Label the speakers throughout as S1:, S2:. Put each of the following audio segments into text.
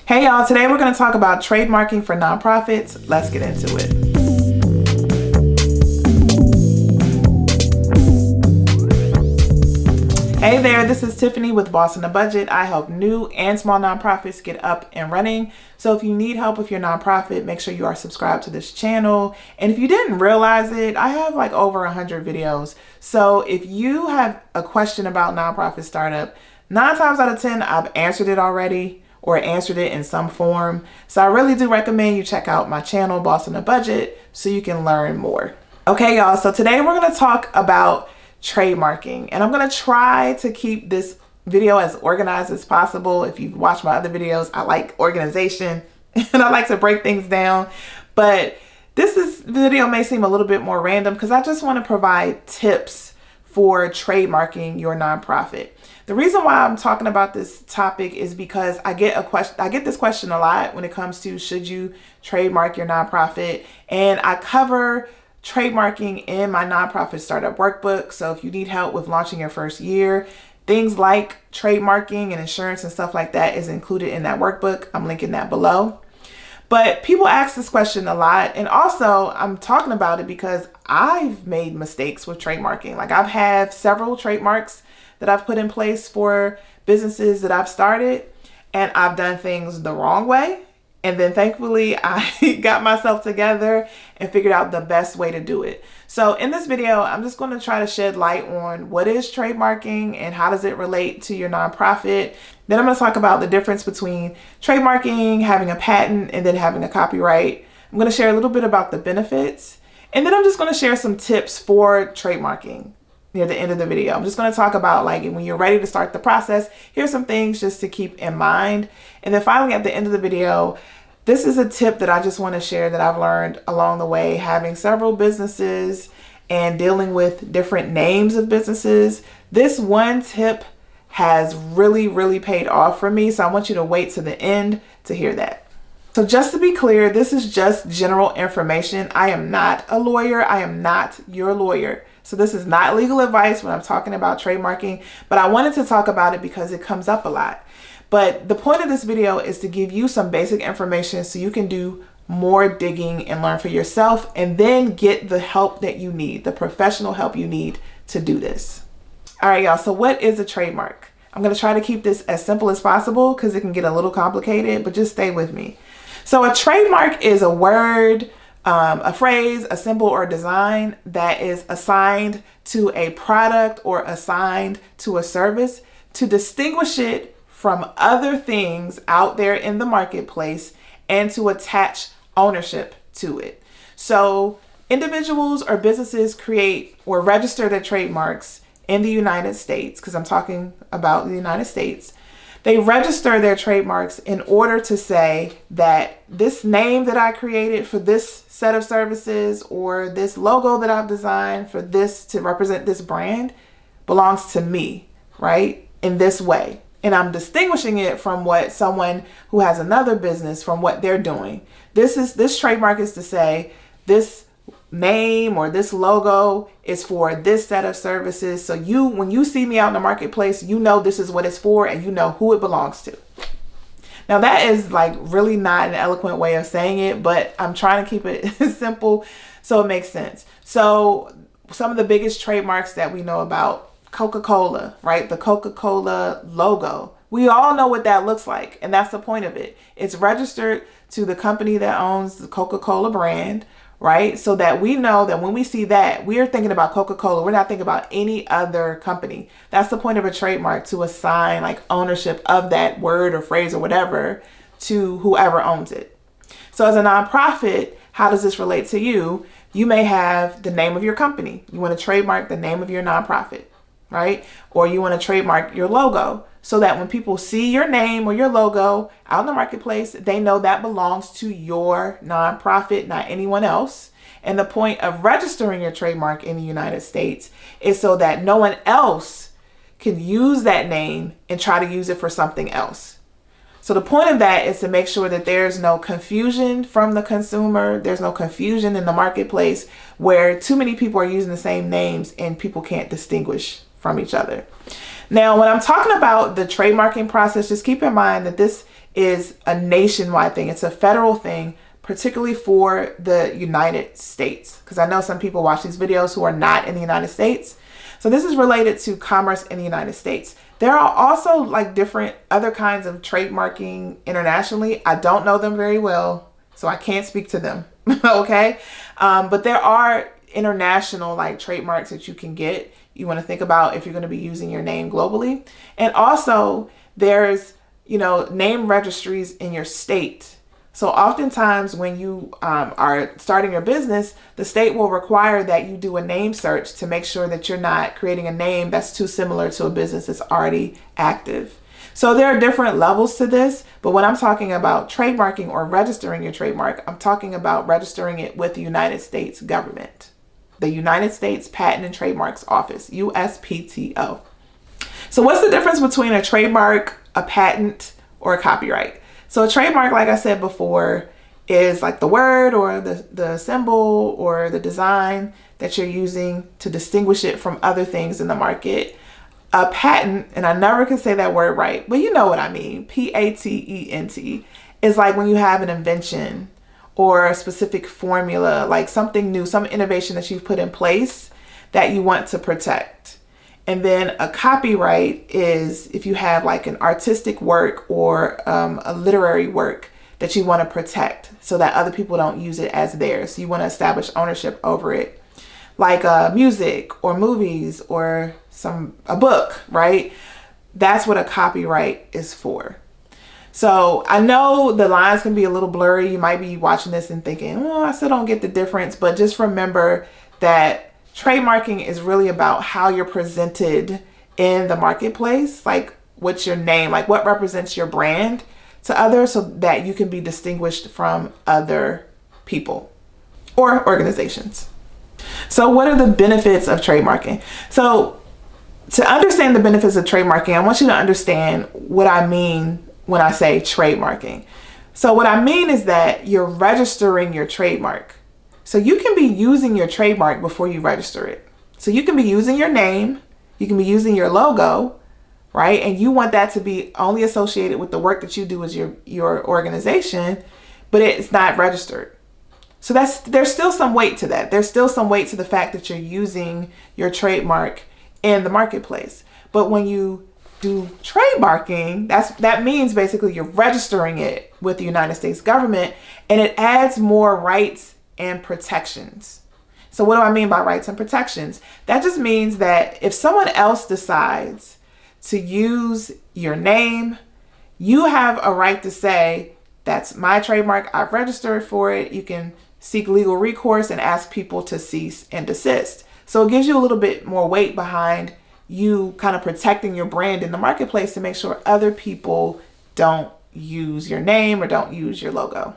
S1: Hey y'all, today we're going to talk about trademarking for nonprofits. Let's get into it. Hey there, this is Tiffany with Boss on a Budget. I help new and small nonprofits get up and running. So if you need help with your nonprofit, make sure you are subscribed to this channel. And if you didn't realize it, I have like over 100 videos. So if you have a question about nonprofit startup, 9 times out of 10, I've answered it already or answered it in some form. So I really do recommend you check out my channel, Boss on a Budget, so you can learn more. Okay, y'all, so today we're going to talk about trademarking, and I'm going to try to keep this video as organized as possible. If you've watched my other videos, I like organization and I like to break things down, but this video may seem a little bit more random because I just want to provide tips for trademarking your nonprofit. The reason why I'm talking about this topic is because I get this question a lot when it comes to should you trademark your nonprofit, and I cover trademarking in my nonprofit startup workbook. So if you need help with launching your first year, things like trademarking and insurance and stuff like that is included in that workbook. I'm linking that below. But people ask this question a lot, and also I'm talking about it because I've made mistakes with trademarking. Like I've had several trademarks that I've put in place for businesses that I've started, and I've done things the wrong way. And then thankfully I got myself together and figured out the best way to do it. So in this video, I'm just going to try to shed light on what is trademarking and how does it relate to your nonprofit. Then I'm going to talk about the difference between trademarking, having a patent, and then having a copyright. I'm going to share a little bit about the benefits. And then I'm just going to share some tips for trademarking near the end of the video. I'm just going to talk about like when you're ready to start the process, here's some things just to keep in mind. And then finally at the end of the video, this is a tip that I just want to share that I've learned along the way, having several businesses and dealing with different names of businesses. This one tip has really paid off for me. So I want you to wait to the end to hear that. So just to be clear, this is just general information. I am not a lawyer. I am not your lawyer. So this is not legal advice when I'm talking about trademarking, but I wanted to talk about it because it comes up a lot. But the point of this video is to give you some basic information so you can do more digging and learn for yourself, and then get the help that you need, the professional help you need to do this. All right, y'all. So what is a trademark? I'm going to try to keep this as simple as possible because it can get a little complicated, but just stay with me. So a trademark is a word, a phrase, a symbol, or design that is assigned to a product or assigned to a service to distinguish it from other things out there in the marketplace and to attach ownership to it. So individuals or businesses create or register their trademarks in the United States, because I'm talking about the United States. They register their trademarks in order to say that this name that I created for this set of services or this logo that I've designed for this to represent this brand belongs to me, right? In this way. And I'm distinguishing it from what someone who has another business from what they're doing. This trademark is to say this name or this logo is for this set of services. So when you see me out in the marketplace, you know this is what it's for and you know who it belongs to. Now that is like really not an eloquent way of saying it, but I'm trying to keep it simple so it makes sense. So some of the biggest trademarks that we know about, Coca-Cola, right? The Coca-Cola logo. We all know what that looks like, and that's the point of it. It's registered to the company that owns the Coca-Cola brand, right? So that we know that when we see that, we are thinking about Coca-Cola. We're not thinking about any other company. That's the point of a trademark, to assign like ownership of that word or phrase or whatever to whoever owns it. So as a nonprofit, how does this relate to you? You may have the name of your company. You want to trademark the name of your nonprofit, right? Or you want to trademark your logo so that when people see your name or your logo out in the marketplace, they know that belongs to your nonprofit, not anyone else. And the point of registering your trademark in the United States is so that no one else can use that name and try to use it for something else. So the point of that is to make sure that there's no confusion from the consumer. There's no confusion in the marketplace where too many people are using the same names and people can't distinguish from each other. Now, when I'm talking about the trademarking process, just keep in mind that this is a nationwide thing. It's a federal thing, particularly for the United States, because I know some people watch these videos who are not in the United States. So this is related to commerce in the United States. There are also like different other kinds of trademarking internationally. I don't know them very well, so I can't speak to them. Okay. But there are international like trademarks that you can get. You want to think about if you're going to be using your name globally. And also there's, name registries in your state. So oftentimes when you are starting your business, the state will require that you do a name search to make sure that you're not creating a name that's too similar to a business that's already active. So there are different levels to this, but when I'm talking about trademarking or registering your trademark, I'm talking about registering it with the United States government, the United States Patent and Trademarks Office, USPTO. So what's the difference between a trademark, a patent, or a copyright? So a trademark, like I said before, is like the word or the symbol or the design that you're using to distinguish it from other things in the market. A patent, and I never can say that word right, but you know what I mean, patent, is like when you have an invention or a specific formula, like something new, some innovation that you've put in place that you want to protect. And then a copyright is if you have like an artistic work or a literary work that you want to protect so that other people don't use it as theirs. So you want to establish ownership over it, like music or movies or a book, right? That's what a copyright is for. So I know the lines can be a little blurry. You might be watching this and thinking, well, I still don't get the difference. But just remember that trademarking is really about how you're presented in the marketplace. Like what's your name, like what represents your brand to others so that you can be distinguished from other people or organizations. So what are the benefits of trademarking? So to understand the benefits of trademarking, I want you to understand what I mean when I say trademarking. So what I mean is that you're registering your trademark. So you can be using your trademark before you register it. So you can be using your name, you can be using your logo, right? And you want that to be only associated with the work that you do as your organization, but it's not registered. So there's still some weight to that. There's still some weight to the fact that you're using your trademark in the marketplace. But when you do trademarking, that means basically you're registering it with the United States government, and it adds more rights and protections. So what do I mean by rights and protections? That just means that if someone else decides to use your name, you have a right to say, that's my trademark, I've registered for it. You can seek legal recourse and ask people to cease and desist. So it gives you a little bit more weight behind you kind of protecting your brand in the marketplace to make sure other people don't use your name or don't use your logo.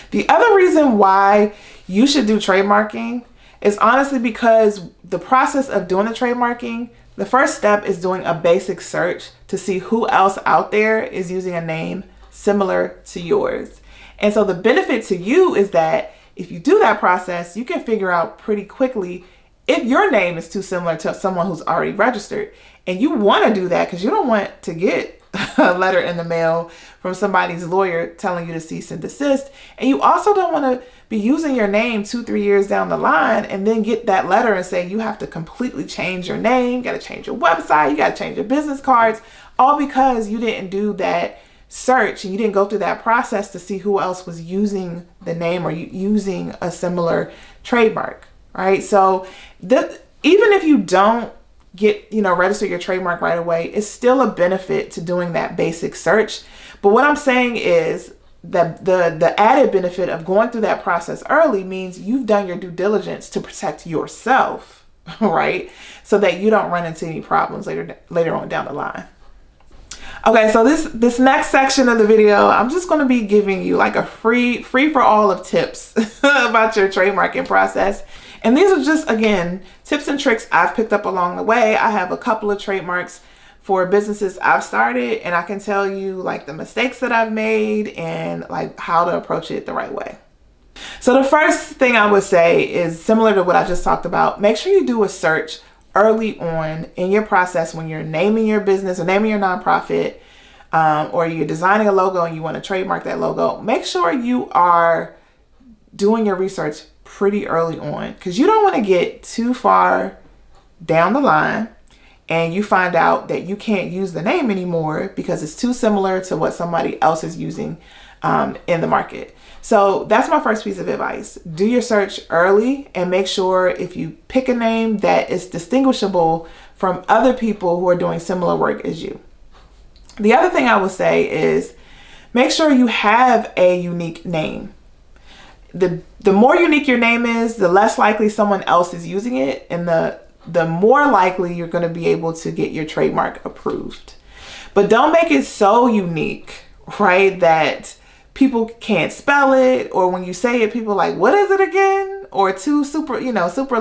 S1: The other reason why you should do trademarking is honestly because the process of doing the trademarking, the first step is doing a basic search to see who else out there is using a name similar to yours. And so the benefit to you is that if you do that process, you can figure out pretty quickly if your name is too similar to someone who's already registered. And you want to do that because you don't want to get a letter in the mail from somebody's lawyer telling you to cease and desist. And you also don't want to be using your name 2-3 years down the line and then get that letter and say you have to completely change your name, you got to change your website, you got to change your business cards, all because you didn't do that search and you didn't go through that process to see who else was using the name or using a similar trademark, right? So even if you don't register your trademark right away, it's still a benefit to doing that basic search. But what I'm saying is that the added benefit of going through that process early means you've done your due diligence to protect yourself, right? So that you don't run into any problems later on down the line. Okay, so this next section of the video, I'm just going to be giving you like a free for all of tips about your trademarking process. And these are just, again, tips and tricks I've picked up along the way. I have a couple of trademarks for businesses I've started, and I can tell you like the mistakes that I've made and like how to approach it the right way. So the first thing I would say is similar to what I just talked about. Make sure you do a search early on in your process when you're naming your business or naming your nonprofit. or you're designing a logo and you want to trademark that logo, make sure you are doing your research pretty early on, because you don't want to get too far down the line and you find out that you can't use the name anymore because it's too similar to what somebody else is using in the market. So that's my first piece of advice. Do your search early and make sure if you pick a name that is distinguishable from other people who are doing similar work as you. The other thing I would say is make sure you have a unique name. The more unique your name is, the less likely someone else is using it, and the more likely you're going to be able to get your trademark approved. But don't make it so unique, right, that people can't spell it, or when you say it, people are like, what is it again? Or too super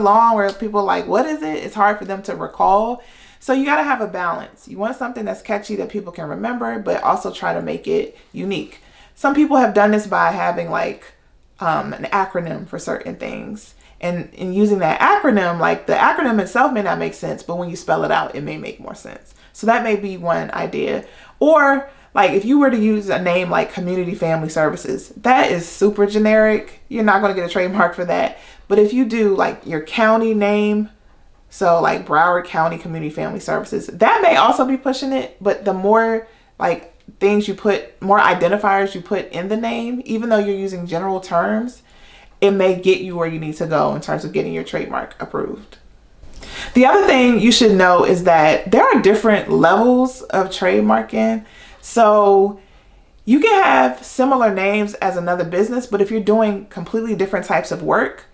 S1: long where people are like, what is it? It's hard for them to recall. So you got to have a balance. You want something that's catchy that people can remember, but also try to make it unique. Some people have done this by having like an acronym for certain things. And in using that acronym, like the acronym itself may not make sense, but when you spell it out, it may make more sense. So that may be one idea. Or like if you were to use a name like Community Family Services, that is super generic. You're not going to get a trademark for that. But if you do like your county name, so like Broward County Community Family Services, that may also be pushing it. But the more like things you put, more identifiers you put in the name, even though you're using general terms, it may get you where you need to go in terms of getting your trademark approved. The other thing you should know is that there are different levels of trademarking. So you can have similar names as another business, but if you're doing completely different types of work,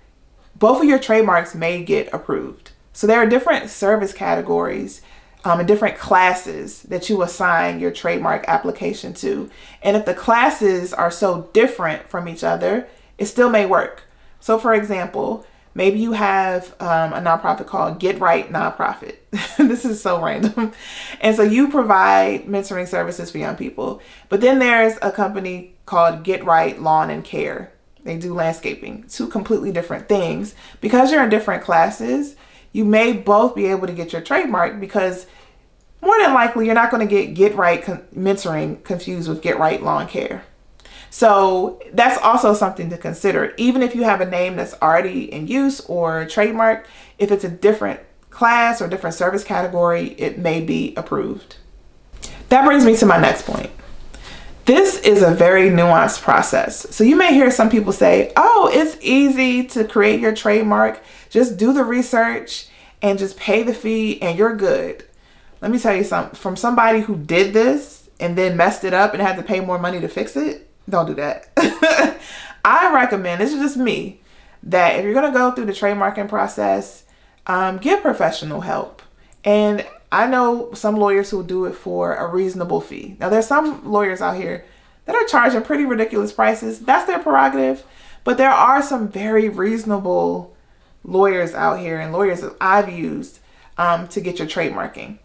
S1: both of your trademarks may get approved. So there are different service categories and different classes that you assign your trademark application to. And if the classes are so different from each other, it still may work. So for example, maybe you have a nonprofit called Get Right Nonprofit. This is so random. And so you provide mentoring services for young people. But then there's a company called Get Right Lawn and Care. They do landscaping, two completely different things. Because you're in different classes, you may both be able to get your trademark, because more than likely you're not going to Get Right Mentoring confused with Get Right Lawn Care. So that's also something to consider. Even if you have a name that's already in use or trademark, if it's a different class or different service category, it may be approved. That brings me to my next point. This is a very nuanced process. So you may hear some people say, oh, it's easy to create your trademark. Just do the research and just pay the fee and you're good. Let me tell you something. From somebody who did this and then messed it up and had to pay more money to fix it, don't do that. I recommend, this is just me, that if you're going to go through the trademarking process, get professional help. And I know some lawyers who do it for a reasonable fee. Now, there's some lawyers out here that are charging pretty ridiculous prices. That's their prerogative. But there are some very reasonable lawyers out here, and lawyers that I've used to get your trademarking.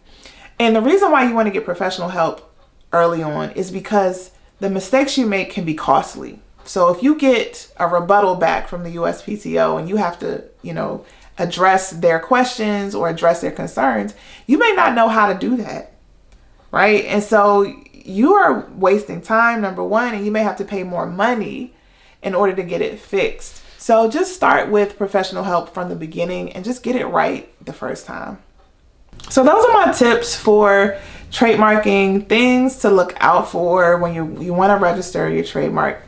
S1: And the reason why you want to get professional help early on is because the mistakes you make can be costly. So if you get a rebuttal back from the USPTO and you have to, address their questions or address their concerns, you may not know how to do that, right? And so you are wasting time, number one, and you may have to pay more money in order to get it fixed. So just start with professional help from the beginning and just get it right the first time. So those are my tips for trademarking, things to look out for when you want to register your trademark.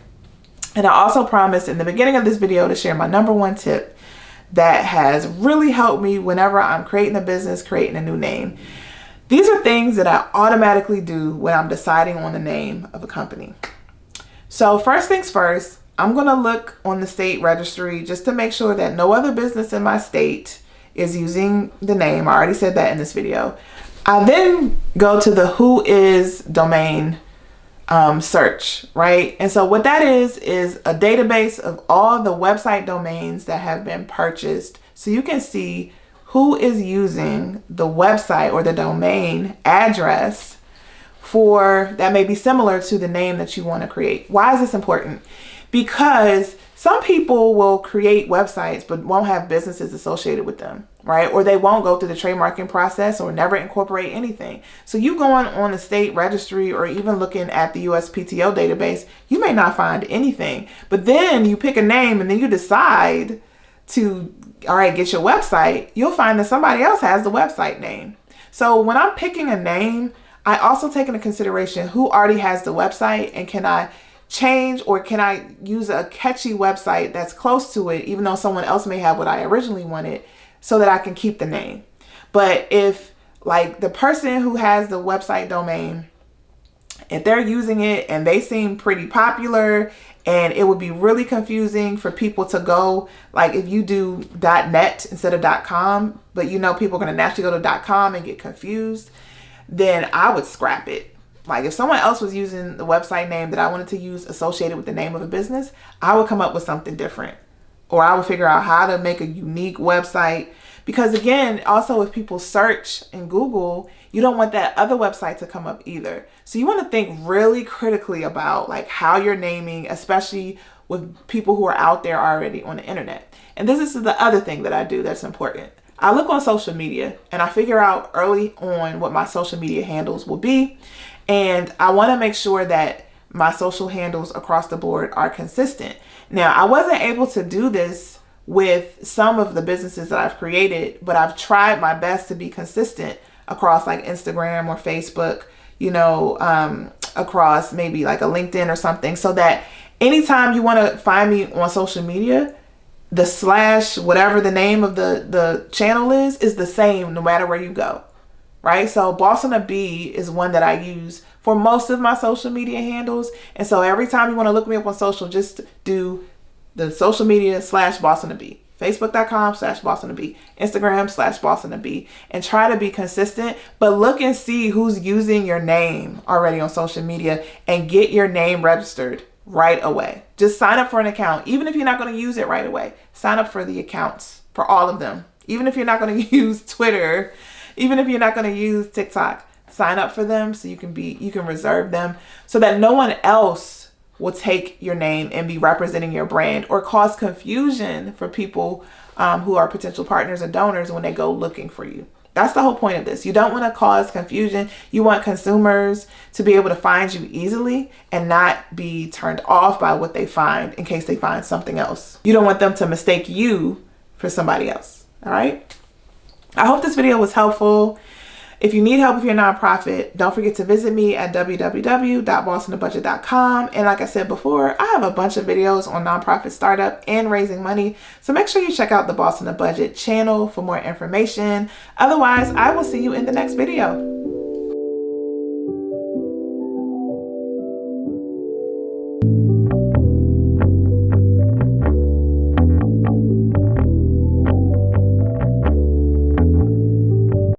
S1: And I also promised in the beginning of this video to share my number one tip that has really helped me whenever I'm creating a business, creating a new name. These are things that I automatically do when I'm deciding on the name of a company. So first things first, I'm going to look on the state registry just to make sure that no other business in my state is using the name. I already said that in this video. I then go to the who is domain search, right? And so what that is a database of all the website domains that have been purchased. So you can see who is using the website or the domain address for that may be similar to the name that you want to create. Why is this important? Because some people will create websites but won't have businesses associated with them, right? Or they won't go through the trademarking process or never incorporate anything. So you going on the state registry or even looking at the USPTO database, you may not find anything. But then you pick a name and then you decide to, all right, get your website. You'll find that somebody else has the website name. So when I'm picking a name, I also take into consideration who already has the website, and can I change or can I use a catchy website that's close to it, even though someone else may have what I originally wanted, so that I can keep the name. But if like the person who has the website domain, if they're using it and they seem pretty popular, and it would be really confusing for people to go, like if you do .net instead of .com, but you know people are going to naturally go to .com and get confused, then I would scrap it. Like if someone else was using the website name that I wanted to use associated with the name of a business, I would come up with something different. Or I would figure out how to make a unique website. Because again, also if people search in Google, you don't want that other website to come up either. So you want to think really critically about like how you're naming, especially with people who are out there already on the internet. And this is the other thing that I do that's important. I look on social media and I figure out early on what my social media handles will be. And I want to make sure that my social handles across the board are consistent. Now, I wasn't able to do this with some of the businesses that I've created, but I've tried my best to be consistent across like Instagram or Facebook, you know, across maybe like a LinkedIn or something, so that anytime you want to find me on social media, the / whatever the name of the channel is the same no matter where you go, right? So Boss on a Bee is one that I use for most of my social media handles. And so every time you want to look me up on social, just do the social media / Boss on a Bee, facebook.com / Boss on a Bee, Instagram / Boss on a Bee, and try to be consistent. But look and see who's using your name already on social media and get your name registered right away. Just sign up for an account. Even if you're not going to use it right away, sign up for the accounts, for all of them. Even if you're not going to use Twitter, even if you're not going to use TikTok, sign up for them so you can reserve them so that no one else will take your name and be representing your brand or cause confusion for people who are potential partners and donors when they go looking for you. That's the whole point of this. You don't want to cause confusion. You want consumers to be able to find you easily and not be turned off by what they find in case they find something else. You don't want them to mistake you for somebody else. All right. I hope this video was helpful. If you need help with your nonprofit, don't forget to visit me at www.bossonabudget.com. And like I said before, I have a bunch of videos on nonprofit startup and raising money. So make sure you check out the Boss on a Budget channel for more information. Otherwise, I will see you in the next video.